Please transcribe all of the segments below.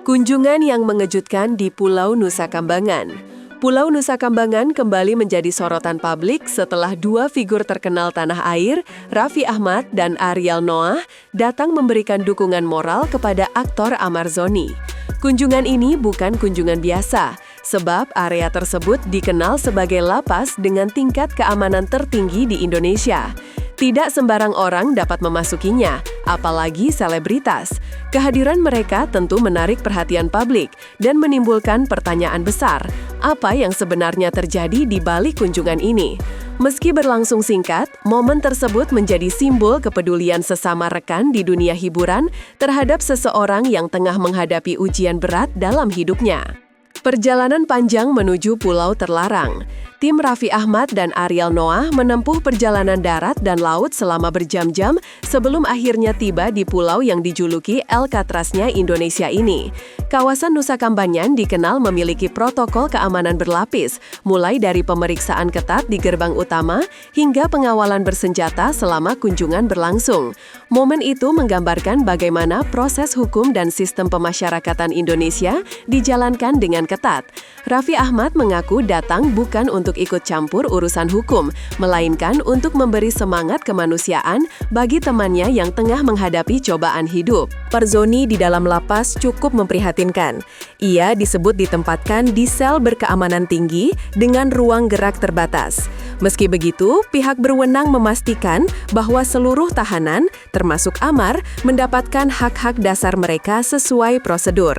Kunjungan yang mengejutkan di Pulau Nusa Kambangan. Pulau Nusa Kambangan kembali menjadi sorotan publik setelah dua figur terkenal tanah air, Raffi Ahmad dan Ariel Noah, datang memberikan dukungan moral kepada aktor Amar Zoni. Kunjungan ini bukan kunjungan biasa, sebab area tersebut dikenal sebagai lapas dengan tingkat keamanan tertinggi di Indonesia. Tidak sembarang orang dapat memasukinya, apalagi selebritas. Kehadiran mereka tentu menarik perhatian publik dan menimbulkan pertanyaan besar, apa yang sebenarnya terjadi di balik kunjungan ini? Meski berlangsung singkat, momen tersebut menjadi simbol kepedulian sesama rekan di dunia hiburan terhadap seseorang yang tengah menghadapi ujian berat dalam hidupnya. Perjalanan panjang menuju Pulau Terlarang. Tim Raffi Ahmad dan Ariel Noah menempuh perjalanan darat dan laut selama berjam-jam sebelum akhirnya tiba di pulau yang dijuluki Alcatraz-nya Indonesia ini. Kawasan Nusa Kambangan dikenal memiliki protokol keamanan berlapis, mulai dari pemeriksaan ketat di gerbang utama hingga pengawalan bersenjata selama kunjungan berlangsung. Momen itu menggambarkan bagaimana proses hukum dan sistem pemasyarakatan Indonesia dijalankan dengan ketat. Raffi Ahmad mengaku datang bukan untuk ikut campur urusan hukum, melainkan untuk memberi semangat kemanusiaan bagi temannya yang tengah menghadapi cobaan hidup. Zoni di dalam lapas cukup memprihatinkan. Ia disebut ditempatkan di sel berkeamanan tinggi dengan ruang gerak terbatas. Meski begitu, pihak berwenang memastikan bahwa seluruh tahanan, termasuk Amar, mendapatkan hak-hak dasar mereka sesuai prosedur.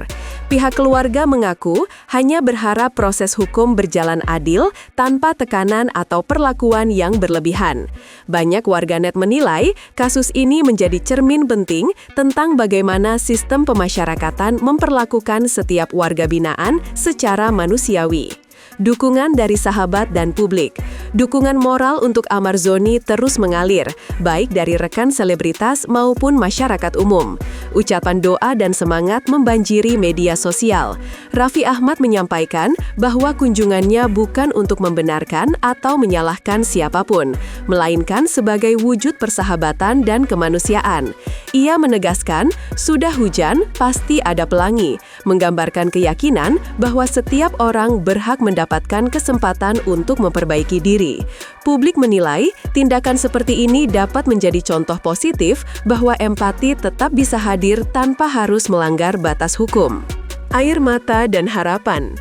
Pihak keluarga mengaku hanya berharap proses hukum berjalan adil tanpa tekanan atau perlakuan yang berlebihan. Banyak warganet menilai kasus ini menjadi cermin penting tentang bagaimana sistem pemasyarakatan memperlakukan setiap warga binaan secara manusiawi. Dukungan dari sahabat dan publik. Dukungan moral untuk Amar Zoni terus mengalir, baik dari rekan selebritas maupun masyarakat umum. Ucapan doa dan semangat membanjiri media sosial. Raffi Ahmad menyampaikan bahwa kunjungannya bukan untuk membenarkan atau menyalahkan siapapun, melainkan sebagai wujud persahabatan dan kemanusiaan. Ia menegaskan, sudah hujan, pasti ada pelangi, menggambarkan keyakinan bahwa setiap orang berhak mendapatkan kesempatan untuk memperbaiki diri. Publik menilai, tindakan seperti ini dapat menjadi contoh positif bahwa empati tetap bisa hadir tanpa harus melanggar batas hukum. Air mata dan harapan.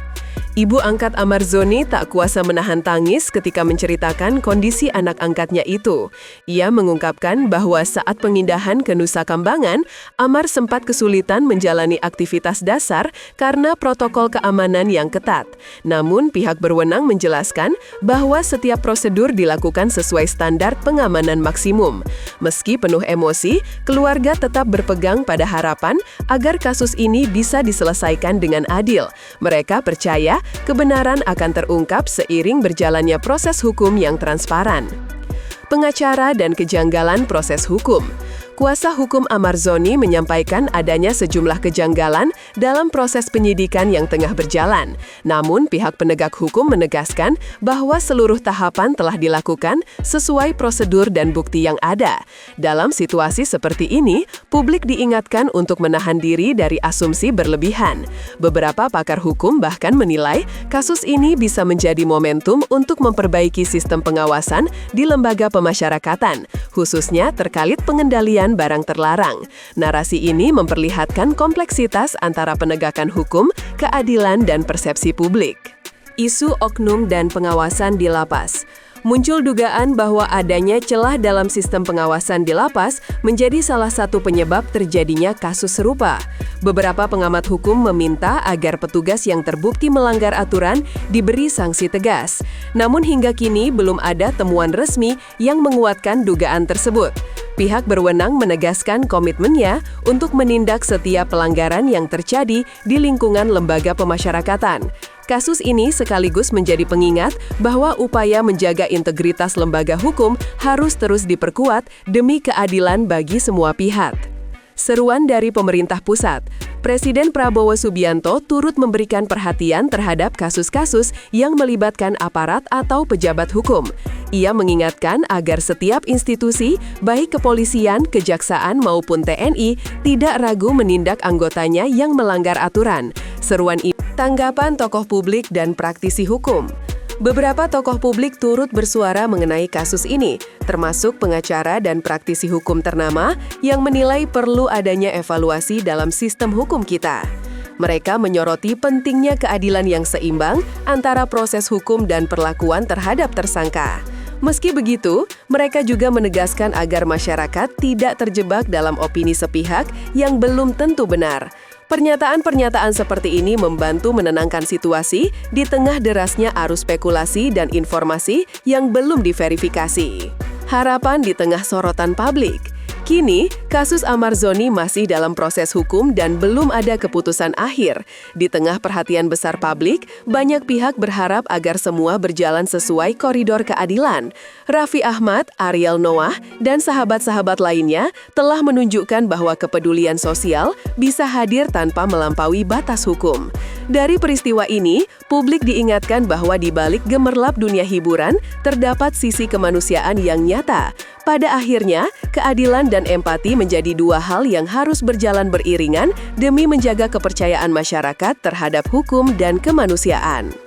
Ibu angkat Amar Zoni tak kuasa menahan tangis ketika menceritakan kondisi anak angkatnya itu. Ia mengungkapkan bahwa saat pemindahan ke Nusa Kambangan, Amar sempat kesulitan menjalani aktivitas dasar karena protokol keamanan yang ketat. Namun, pihak berwenang menjelaskan bahwa setiap prosedur dilakukan sesuai standar pengamanan maksimum. Meski penuh emosi, keluarga tetap berpegang pada harapan agar kasus ini bisa diselesaikan dengan adil. Mereka percaya kebenaran akan terungkap seiring berjalannya proses hukum yang transparan. Pengacara dan kejanggalan proses hukum. Kuasa hukum Amar Zoni menyampaikan adanya sejumlah kejanggalan dalam proses penyidikan yang tengah berjalan. Namun, pihak penegak hukum menegaskan bahwa seluruh tahapan telah dilakukan sesuai prosedur dan bukti yang ada. Dalam situasi seperti ini, publik diingatkan untuk menahan diri dari asumsi berlebihan. Beberapa pakar hukum bahkan menilai kasus ini bisa menjadi momentum untuk memperbaiki sistem pengawasan di lembaga pemasyarakatan, khususnya terkait pengendalian barang terlarang. Narasi ini memperlihatkan kompleksitas antara penegakan hukum, keadilan, dan persepsi publik. Isu oknum dan pengawasan di lapas. Muncul dugaan bahwa adanya celah dalam sistem pengawasan di lapas menjadi salah satu penyebab terjadinya kasus serupa. Beberapa pengamat hukum meminta agar petugas yang terbukti melanggar aturan diberi sanksi tegas. Namun hingga kini belum ada temuan resmi yang menguatkan dugaan tersebut. Pihak berwenang menegaskan komitmennya untuk menindak setiap pelanggaran yang terjadi di lingkungan lembaga pemasyarakatan. Kasus ini sekaligus menjadi pengingat bahwa upaya menjaga integritas lembaga hukum harus terus diperkuat demi keadilan bagi semua pihak. Seruan dari pemerintah pusat. Presiden Prabowo Subianto turut memberikan perhatian terhadap kasus-kasus yang melibatkan aparat atau pejabat hukum. Ia mengingatkan agar setiap institusi, baik kepolisian, kejaksaan maupun TNI, tidak ragu menindak anggotanya yang melanggar aturan. Seruan ini tanggapan tokoh publik dan praktisi hukum. Beberapa tokoh publik turut bersuara mengenai kasus ini, termasuk pengacara dan praktisi hukum ternama yang menilai perlu adanya evaluasi dalam sistem hukum kita. Mereka menyoroti pentingnya keadilan yang seimbang antara proses hukum dan perlakuan terhadap tersangka. Meski begitu, mereka juga menegaskan agar masyarakat tidak terjebak dalam opini sepihak yang belum tentu benar. Pernyataan-pernyataan seperti ini membantu menenangkan situasi di tengah derasnya arus spekulasi dan informasi yang belum diverifikasi. Harapan di tengah sorotan publik. Kini, kasus Ahmad Zoni masih dalam proses hukum dan belum ada keputusan akhir. Di tengah perhatian besar publik, banyak pihak berharap agar semua berjalan sesuai koridor keadilan. Raffi Ahmad, Ariel Noah, dan sahabat-sahabat lainnya telah menunjukkan bahwa kepedulian sosial bisa hadir tanpa melampaui batas hukum. Dari peristiwa ini, publik diingatkan bahwa di balik gemerlap dunia hiburan, terdapat sisi kemanusiaan yang nyata. Pada akhirnya, keadilan dan empati menjadi dua hal yang harus berjalan beriringan demi menjaga kepercayaan masyarakat terhadap hukum dan kemanusiaan.